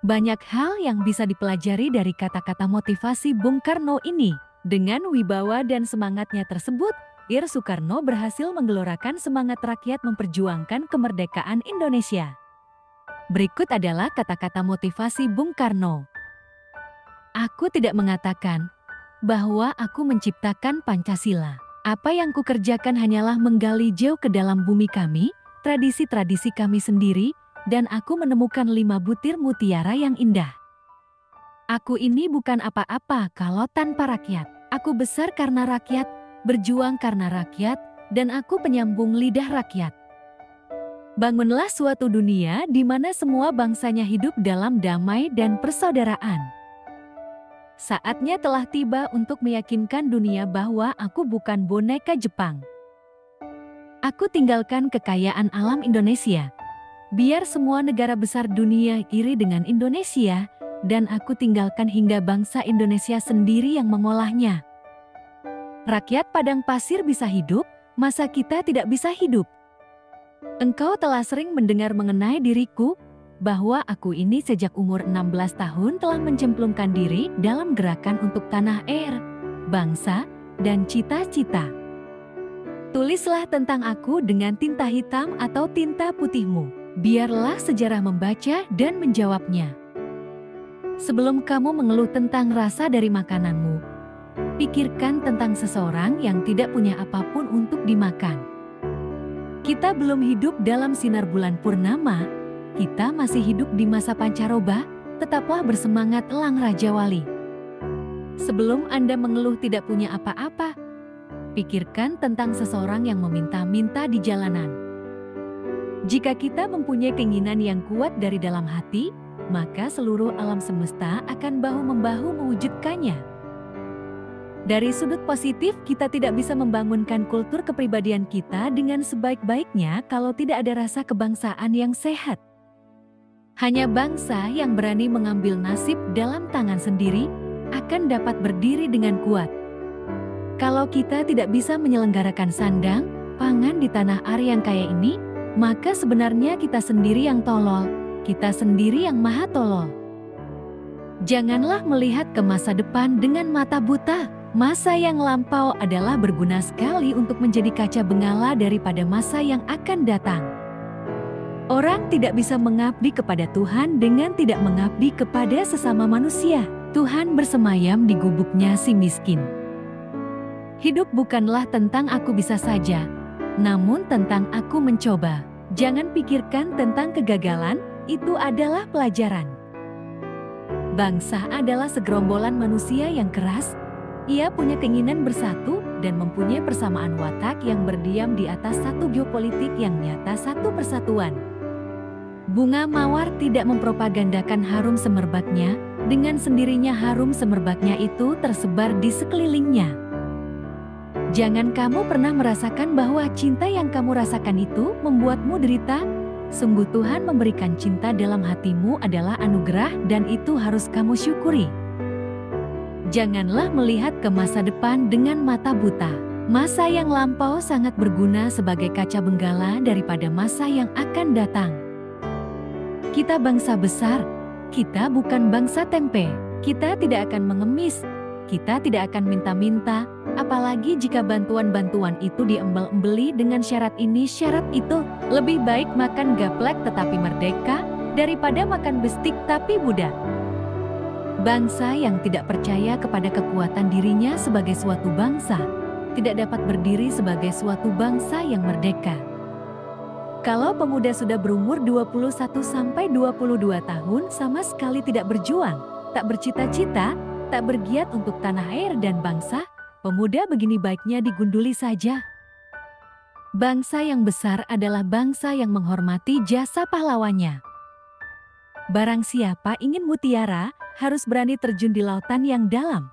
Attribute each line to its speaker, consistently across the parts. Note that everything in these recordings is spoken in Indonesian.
Speaker 1: Banyak hal yang bisa dipelajari dari kata-kata motivasi Bung Karno ini. Dengan wibawa dan semangatnya tersebut, Ir Soekarno berhasil menggelorakan semangat rakyat memperjuangkan kemerdekaan Indonesia. Berikut adalah kata-kata motivasi Bung Karno. Aku tidak mengatakan bahwa aku menciptakan Pancasila. Apa yang kukerjakan hanyalah menggali jauh ke dalam bumi kami, tradisi-tradisi kami sendiri, dan aku menemukan 5 butir mutiara yang indah. Aku ini bukan apa-apa kalau tanpa rakyat. Aku besar karena rakyat, berjuang karena rakyat, dan aku penyambung lidah rakyat. Bangunlah suatu dunia di mana semua bangsanya hidup dalam damai dan persaudaraan. Saatnya telah tiba untuk meyakinkan dunia bahwa aku bukan boneka Jepang. Aku tinggalkan kekayaan alam Indonesia. Biar semua negara besar dunia iri dengan Indonesia, dan aku tinggalkan hingga bangsa Indonesia sendiri yang mengolahnya. Rakyat padang pasir bisa hidup, masa kita tidak bisa hidup? Engkau telah sering mendengar mengenai diriku, bahwa aku ini sejak umur 16 tahun telah mencemplungkan diri dalam gerakan untuk tanah air, bangsa, dan cita-cita. Tulislah tentang aku dengan tinta hitam atau tinta putihmu. Biarlah sejarah membaca dan menjawabnya. Sebelum kamu mengeluh tentang rasa dari makananmu, pikirkan tentang seseorang yang tidak punya apapun untuk dimakan. Kita belum hidup dalam sinar bulan purnama, kita masih hidup di masa pancaroba, tetaplah bersemangat elang Raja Wali. Sebelum Anda mengeluh tidak punya apa-apa, pikirkan tentang seseorang yang meminta-minta di jalanan. Jika kita mempunyai keinginan yang kuat dari dalam hati, maka seluruh alam semesta akan bahu-membahu mewujudkannya. Dari sudut positif, kita tidak bisa membangunkan kultur kepribadian kita dengan sebaik-baiknya kalau tidak ada rasa kebangsaan yang sehat. Hanya bangsa yang berani mengambil nasib dalam tangan sendiri akan dapat berdiri dengan kuat. Kalau kita tidak bisa menyelenggarakan sandang, pangan di tanah air yang kaya ini, maka sebenarnya kita sendiri yang tolol, kita sendiri yang maha tolol. Janganlah melihat ke masa depan dengan mata buta. Masa yang lampau adalah berguna sekali untuk menjadi kaca bengala daripada masa yang akan datang. Orang tidak bisa mengabdi kepada Tuhan dengan tidak mengabdi kepada sesama manusia. Tuhan bersemayam di gubuknya si miskin. Hidup bukanlah tentang aku bisa saja, namun tentang aku mencoba. Jangan pikirkan tentang kegagalan, itu adalah pelajaran. Bangsa adalah segerombolan manusia yang keras. Ia punya keinginan bersatu dan mempunyai persamaan watak yang berdiam di atas satu geopolitik yang nyata, satu persatuan. Bunga mawar tidak mempropagandakan harum semerbaknya, dengan sendirinya harum semerbaknya itu tersebar di sekelilingnya. Jangan kamu pernah merasakan bahwa cinta yang kamu rasakan itu membuatmu derita. Sungguh Tuhan memberikan cinta dalam hatimu adalah anugerah dan itu harus kamu syukuri. Janganlah melihat ke masa depan dengan mata buta. Masa yang lampau sangat berguna sebagai kaca benggala daripada masa yang akan datang. Kita bangsa besar, kita bukan bangsa tempe. Kita tidak akan mengemis, kita tidak akan minta-minta. Apalagi jika bantuan-bantuan itu diembel-embeli dengan syarat ini syarat itu. Lebih baik makan gaplek tetapi merdeka daripada makan bestik tapi budak. Bangsa yang tidak percaya kepada kekuatan dirinya sebagai suatu bangsa tidak dapat berdiri sebagai suatu bangsa yang merdeka. Kalau pemuda sudah berumur 21-22 tahun sama sekali tidak berjuang, tak bercita-cita, tak bergiat untuk tanah air dan bangsa, pemuda begini baiknya digunduli saja. Bangsa yang besar adalah bangsa yang menghormati jasa pahlawannya. Barang siapa ingin mutiara, harus berani terjun di lautan yang dalam.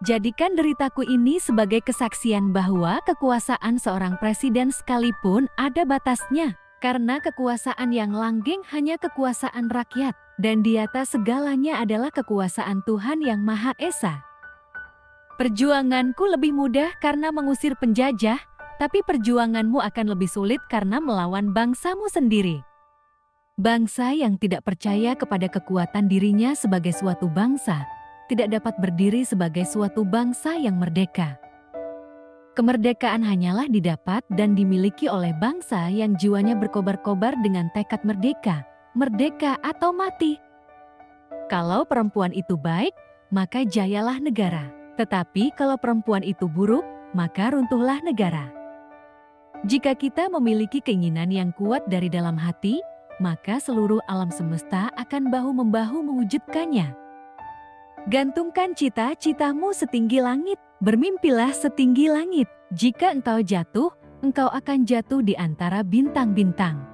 Speaker 1: Jadikan deritaku ini sebagai kesaksian bahwa kekuasaan seorang presiden sekalipun ada batasnya. Karena kekuasaan yang langgeng hanya kekuasaan rakyat, dan di atas segalanya adalah kekuasaan Tuhan yang Maha Esa. Perjuanganku lebih mudah karena mengusir penjajah, tapi perjuanganmu akan lebih sulit karena melawan bangsamu sendiri. Bangsa yang tidak percaya kepada kekuatan dirinya sebagai suatu bangsa, tidak dapat berdiri sebagai suatu bangsa yang merdeka. Kemerdekaan hanyalah didapat dan dimiliki oleh bangsa yang jiwanya berkobar-kobar dengan tekad merdeka, merdeka atau mati. Kalau perempuan itu baik, maka jayalah negara. Tetapi kalau perempuan itu buruk, maka runtuhlah negara. Jika kita memiliki keinginan yang kuat dari dalam hati, maka seluruh alam semesta akan bahu-membahu mewujudkannya. Gantungkan cita-citamu setinggi langit, bermimpilah setinggi langit. Jika engkau jatuh, engkau akan jatuh di antara bintang-bintang.